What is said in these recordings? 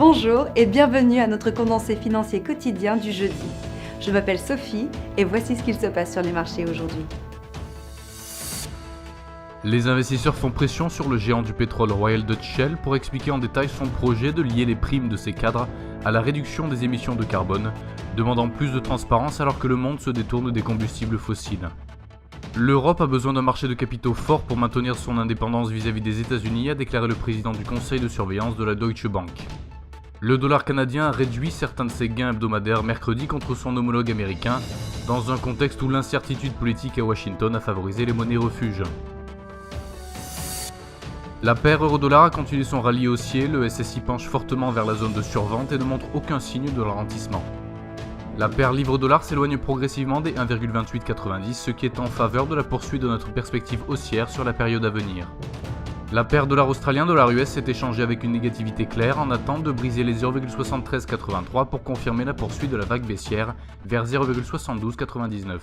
Bonjour et bienvenue à notre condensé financier quotidien du jeudi. Je m'appelle Sophie et voici ce qu'il se passe sur les marchés aujourd'hui. Les investisseurs font pression sur le géant du pétrole Royal Dutch Shell pour expliquer en détail son projet de lier les primes de ses cadres à la réduction des émissions de carbone, demandant plus de transparence alors que le monde se détourne des combustibles fossiles. L'Europe a besoin d'un marché de capitaux fort pour maintenir son indépendance vis-à-vis des États-Unis, a déclaré le président du conseil de surveillance de la Deutsche Bank. Le dollar canadien a réduit certains de ses gains hebdomadaires mercredi contre son homologue américain, dans un contexte où l'incertitude politique à Washington a favorisé les monnaies refuges. La paire euro-dollar a continué son rallye haussier, le SSI penche fortement vers la zone de survente et ne montre aucun signe de ralentissement. La paire livre-dollar s'éloigne progressivement des 1,2890, ce qui est en faveur de la poursuite de notre perspective haussière sur la période à venir. La paire dollar australien-dollar US s'est échangée avec une négativité claire en attente de briser les 0,7383 pour confirmer la poursuite de la vague baissière vers 0,7299.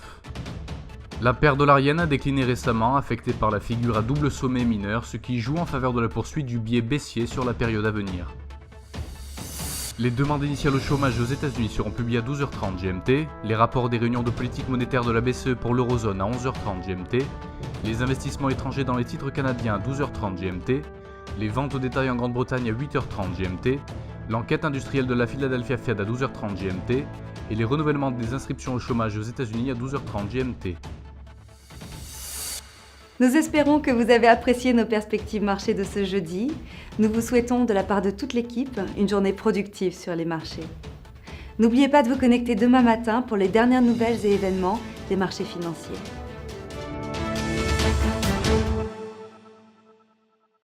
La paire dollar-yen a décliné récemment, affectée par la figure à double sommet mineur, ce qui joue en faveur de la poursuite du biais baissier sur la période à venir. Les demandes initiales au chômage aux États-Unis seront publiées à 12h30 GMT, les rapports des réunions de politique monétaire de la BCE pour l'eurozone à 11h30 GMT, les investissements étrangers dans les titres canadiens à 12h30 GMT, les ventes au détail en Grande-Bretagne à 8h30 GMT, l'enquête industrielle de la Philadelphia Fed à 12h30 GMT et les renouvellements des inscriptions au chômage aux États-Unis à 12h30 GMT. Nous espérons que vous avez apprécié nos perspectives marché de ce jeudi. Nous vous souhaitons de la part de toute l'équipe une journée productive sur les marchés. N'oubliez pas de vous connecter demain matin pour les dernières nouvelles et événements des marchés financiers.